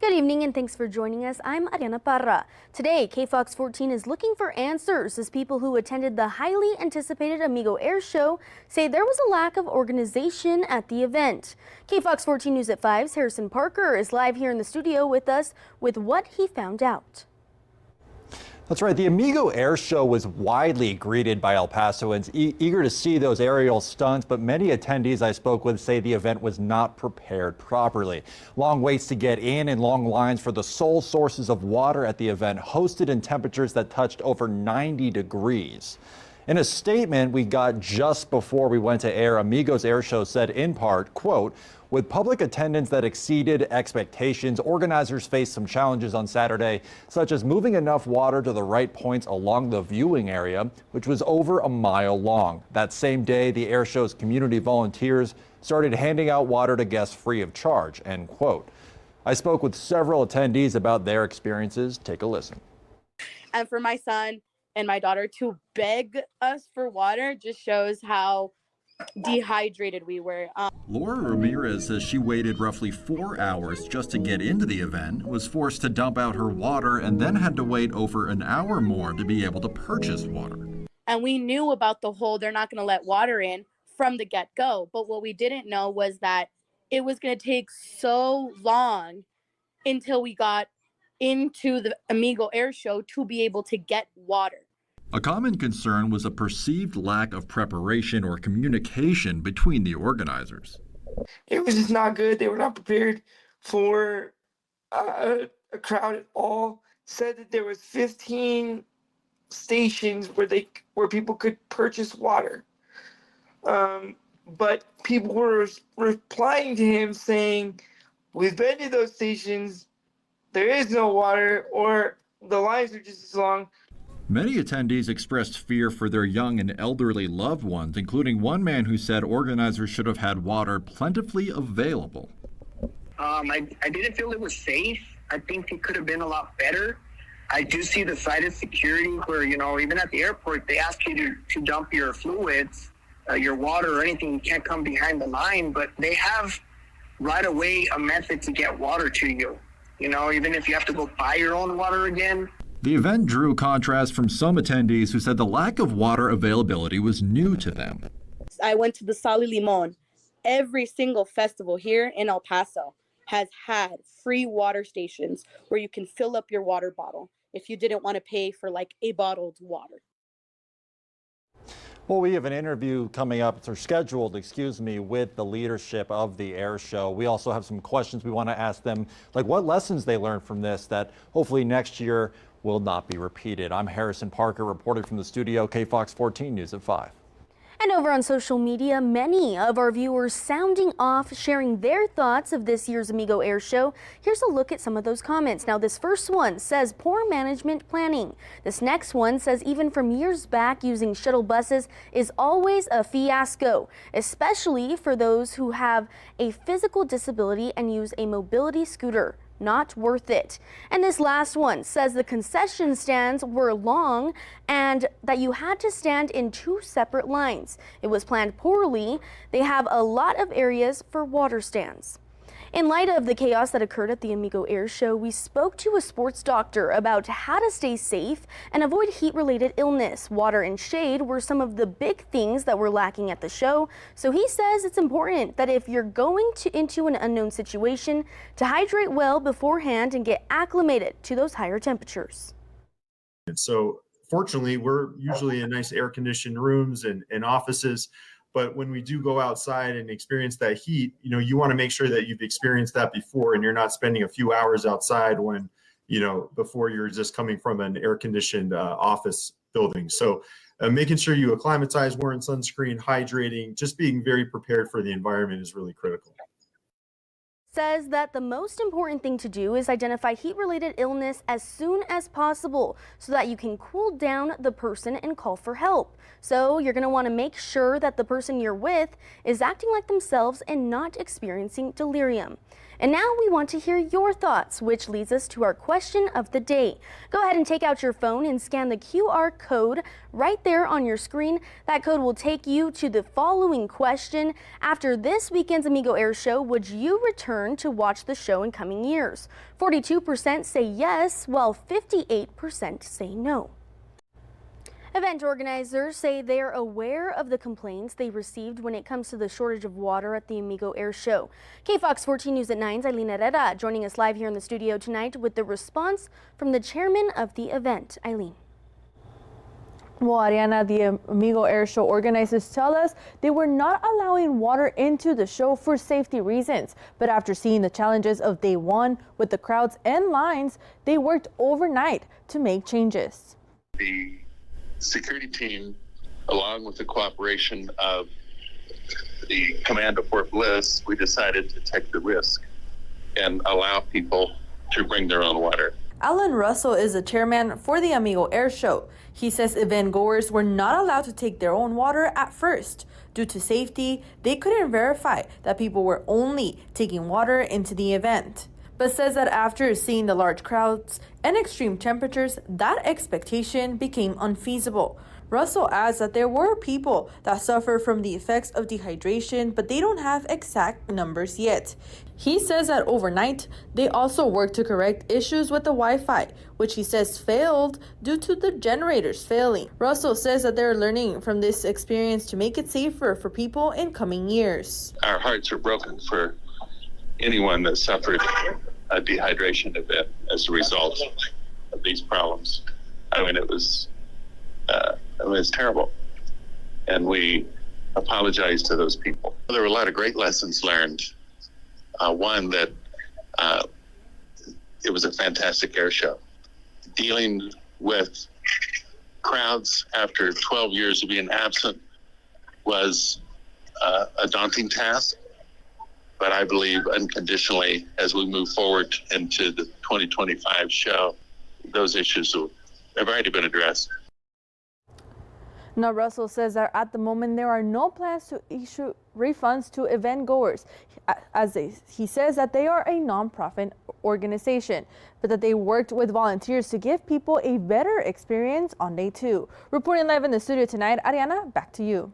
Good evening and thanks for joining us. I'm Ariana Parra. Today, KFOX 14 is looking for answers as people who attended the highly anticipated Amigo Airsho say there was a lack of organization at the event. KFOX 14 News at 5's Harrison Parker is live here in the studio with us with what he found out. That's right. The Amigo Airsho was widely greeted by El Pasoans, eager to see those aerial stunts, but many attendees I spoke with say the event was not prepared properly. Long waits to get in and long lines for the sole sources of water at the event, hosted in temperatures that touched over 90 degrees. In a statement we got just before we went to air, Amigos Airsho said in part, quote, "With public attendance that exceeded expectations, organizers faced some challenges on Saturday, such as moving enough water to the right points along the viewing area, which was over a mile long. That same day, the Airshow's community volunteers started handing out water to guests free of charge," end quote. I spoke with several attendees about their experiences. Take a listen. And for my son and my daughter to beg us for water just shows how dehydrated we were. Laura Ramirez says she waited roughly 4 hours just to get into the event, was forced to dump out her water, and then had to wait over an hour more to be able to purchase water. And we knew about the whole they're not going to let water in from the get-go. But what we didn't know was that it was going to take so long until we got into the Amigo Airsho to be able to get water. A common concern was a perceived lack of preparation or communication between the organizers. It was just not good. They were not prepared for a crowd at all. Said that there was 15 stations where people could purchase water. But people were replying to him saying, "We've been to those stations. There is no water," or "the lines are just as long." Many attendees expressed fear for their young and elderly loved ones, including one man who said organizers should have had water plentifully available. I didn't feel it was safe. I think it could have been a lot better. I do see the side of security where, even at the airport, they ask you to dump your fluids, your water or anything. You can't come behind the line, but they have right away a method to get water to you. Even if you have to go buy your own water again. The event drew contrast from some attendees who said the lack of water availability was new to them. I went to the Sal y Limon. Every single festival here in El Paso has had free water stations where you can fill up your water bottle if you didn't want to pay for like a bottled water. Well, we have an interview coming up, or scheduled, with the leadership of the air show. We also have some questions we want to ask them, like what lessons they learned from this that hopefully next year will not be repeated. I'm Harrison Parker reporting from the studio, KFOX 14 News at 5. And over on social media, many of our viewers sounding off, sharing their thoughts of this year's Amigo Airsho. Here's a look at some of those comments. Now, this first one says poor management planning. This next one says even from years back, using shuttle buses is always a fiasco, especially for those who have a physical disability and use a mobility scooter. Not worth it. And this last one says the concession stands were long and that you had to stand in 2 separate lines. It was planned poorly. They have a lot of areas for water stands. In light of the chaos that occurred at the Amigo Airsho, we spoke to a sports doctor about how to stay safe and avoid heat-related illness. Water and shade were some of the big things that were lacking at the show. So he says it's important that if you're going into an unknown situation, to hydrate well beforehand and get acclimated to those higher temperatures. And so fortunately, we're usually in nice air-conditioned rooms and offices. But when we do go outside and experience that heat, you want to make sure that you've experienced that before and you're not spending a few hours outside when, before you're just coming from an air-conditioned office building. So making sure you acclimatize, wearing sunscreen, hydrating, just being very prepared for the environment is really critical. Says that the most important thing to do is identify heat-related illness as soon as possible so that you can cool down the person and call for help. So you're going to want to make sure that the person you're with is acting like themselves and not experiencing delirium. And now we want to hear your thoughts, which leads us to our question of the day. Go ahead and take out your phone and scan the QR code right there on your screen. That code will take you to the following question. After this weekend's Amigo Airshow, would you return to watch the show in coming years? 42% say yes, while 58% say no. Event organizers say they are aware of the complaints they received when it comes to the shortage of water at the Amigo Airshow. KFOX 14 News at 9's Eileen Herrera joining us live here in the studio tonight with the response from the chairman of the event. Eileen. Well, Ariana, the Amigo Airshow organizers tell us they were not allowing water into the show for safety reasons. But after seeing the challenges of day one with the crowds and lines, they worked overnight to make changes. The security team, along with the cooperation of the command of Fort Bliss, we decided to take the risk and allow people to bring their own water. Alan Russell is the chairman for the Amigo Airshow. He says event goers were not allowed to take their own water at first. Due to safety, they couldn't verify that people were only taking water into the event. But says that after seeing the large crowds and extreme temperatures, that expectation became unfeasible. Russell adds that there were people that suffer from the effects of dehydration, but they don't have exact numbers yet. He says that overnight, they also worked to correct issues with the Wi-Fi, which he says failed due to the generators failing. Russell says that they're learning from this experience to make it safer for people in coming years. Our hearts are broken for anyone that suffered a dehydration event as a result of these problems. I mean, it was terrible. And we apologize to those people. There were a lot of great lessons learned. One, that it was a fantastic air show. Dealing with crowds after 12 years of being absent was a daunting task. But I believe unconditionally, as we move forward into the 2025 show, those issues have already been addressed. Now, Russell says that at the moment there are no plans to issue refunds to event goers, he says that they are a nonprofit organization, but that they worked with volunteers to give people a better experience on day two. Reporting live in the studio tonight, Ariana, back to you.